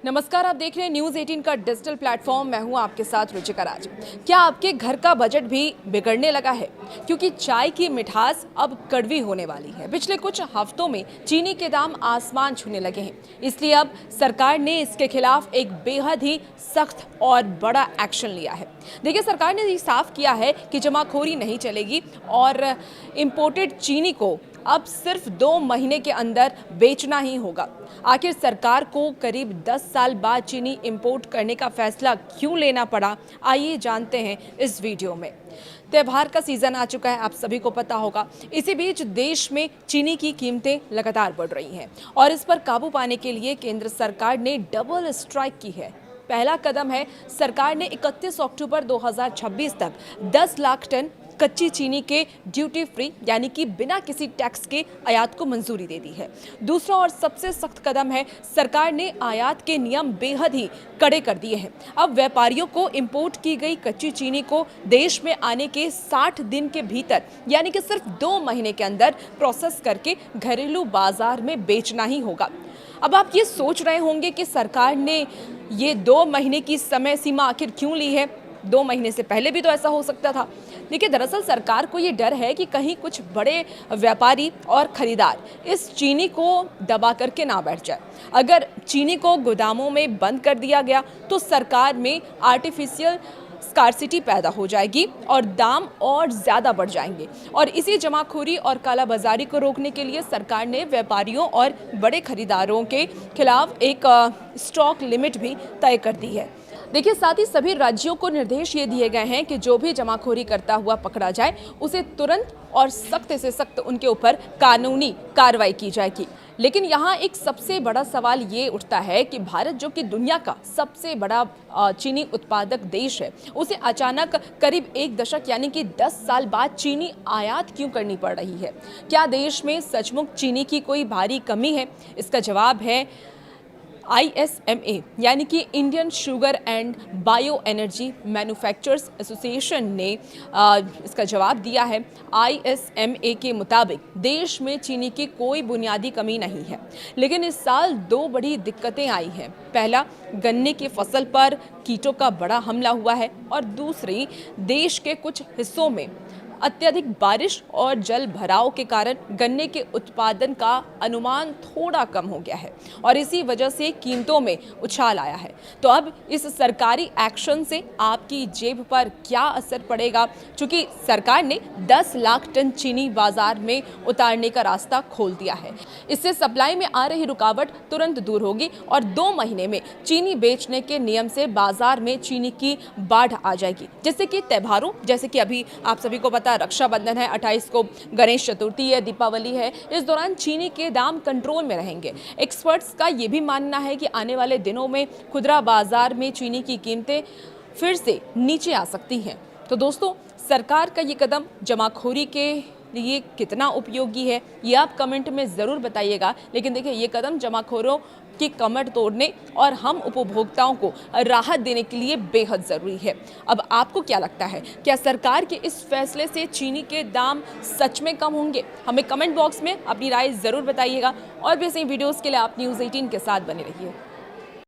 नमस्कार, आप देख रहे हैं न्यूज़ 18 का डिजिटल प्लेटफॉर्म। मैं हूं आपके साथ रुचिका राज। क्या आपके घर का बजट भी बिगड़ने लगा है? क्योंकि चाय की मिठास अब कड़वी होने वाली है। पिछले कुछ हफ्तों में चीनी के दाम आसमान छूने लगे हैं, इसलिए अब सरकार ने इसके खिलाफ एक बेहद ही सख्त और बड़ा एक्शन लिया है। देखिए, सरकार ने ये साफ किया है कि जमाखोरी नहीं चलेगी और इम्पोर्टेड चीनी को अब सिर्फ 2 महीने के अंदर बेचना ही होगा। आखिर सरकार को करीब 10 साल बाद चीनी इंपोर्ट करने का फैसला क्यों लेना पड़ा, आइए जानते हैं इस वीडियो में। त्योहार का सीजन आ चुका है, आप सभी को पता होगा। इसी बीच देश में चीनी की कीमतें लगातार बढ़ रही हैं और इस पर काबू पाने के लिए केंद्र सरकार ने डबल स्ट्राइक की है। पहला कदम है, सरकार ने 31 अक्टूबर 2026 तक 10 लाख टन कच्ची चीनी के ड्यूटी फ्री यानी कि बिना किसी टैक्स के आयात को मंजूरी दे दी है। दूसरा और सबसे सख्त कदम है, सरकार ने आयात के नियम बेहद ही कड़े कर दिए हैं। अब व्यापारियों को इंपोर्ट की गई कच्ची चीनी को देश में आने के 60 दिन के भीतर यानी कि सिर्फ 2 महीने के अंदर प्रोसेस करके घरेलू बाजार में बेचना ही होगा। अब आप ये सोच रहे होंगे कि सरकार ने ये 2 महीने की समय सीमा आखिर क्यों ली है? 2 महीने से पहले भी तो ऐसा हो सकता था। देखिए, दरअसल सरकार को ये डर है कि कहीं कुछ बड़े व्यापारी और खरीदार इस चीनी को दबा करके ना बैठ जाए। अगर चीनी को गोदामों में बंद कर दिया गया तो सरकार में आर्टिफिशियल स्कार्सिटी पैदा हो जाएगी और दाम और ज़्यादा बढ़ जाएंगे। और इसी जमाखोरी और कालाबाजारी को रोकने के लिए सरकार ने व्यापारियों और बड़े खरीदारों के खिलाफ एक स्टॉक लिमिट भी तय कर दी है। देखिए, साथ ही सभी राज्यों को निर्देश ये दिए गए हैं कि जो भी जमाखोरी करता हुआ पकड़ा जाए उसे तुरंत और सख्त से सख्त उनके ऊपर कानूनी कार्रवाई की जाएगी। लेकिन यहाँ एक सबसे बड़ा सवाल ये उठता है कि भारत, जो कि दुनिया का सबसे बड़ा चीनी उत्पादक देश है, उसे अचानक करीब 1 दशक यानी कि 10 साल बाद चीनी आयात क्यों करनी पड़ रही है? क्या देश में सचमुच चीनी की कोई भारी कमी है? इसका जवाब है ISMA यानी कि Indian sugar and bio energy manufacturers association ने इसका जवाब दिया है। ISMA के मुताबिक देश में चीनी की कोई बुनियादी कमी नहीं है, लेकिन इस साल 2 बड़ी दिक्कतें आई हैं। पहला, गन्ने की फसल पर कीटों का बड़ा हमला हुआ है और दूसरी, देश के कुछ हिस्सों में अत्यधिक बारिश और जल भराव के कारण गन्ने के उत्पादन का अनुमान थोड़ा कम हो गया है और इसी वजह से कीमतों में उछाल आया है। तो अब इस सरकारी एक्शन से आपकी जेब पर क्या असर पड़ेगा? क्योंकि सरकार ने 10 लाख टन चीनी बाजार में उतारने का रास्ता खोल दिया है। इससे सप्लाई में आ रही रुकावट तुरंत दूर होगी और 2 महीने में चीनी बेचने के नियम से बाजार में चीनी की बाढ़ आ जाएगी। जैसे कि त्योहारों, जैसे कि अभी आप सभी को पता रक्षाबंधन है, 28 को गणेश चतुर्थी है, दीपावली है, इस दौरान चीनी के दाम कंट्रोल में रहेंगे। एक्सपर्ट्स का ये भी मानना है कि आने वाले दिनों में खुदरा बाजार में चीनी की कीमतें फिर से नीचे आ सकती हैं। तो दोस्तों, सरकार का ये कदम जमाखोरी के लिए कितना उपयोगी है, ये आप कमेंट में ज़रूर बताइएगा। लेकिन देखिए, ये कदम जमाखोरों की कमर तोड़ने और हम उपभोक्ताओं को राहत देने के लिए बेहद ज़रूरी है। अब आपको क्या लगता है, क्या सरकार के इस फैसले से चीनी के दाम सच में कम होंगे? हमें कमेंट बॉक्स में अपनी राय ज़रूर बताइएगा और भी ऐसे वीडियोज़ के लिए आप न्यूज़ 18 के साथ बने रहिए।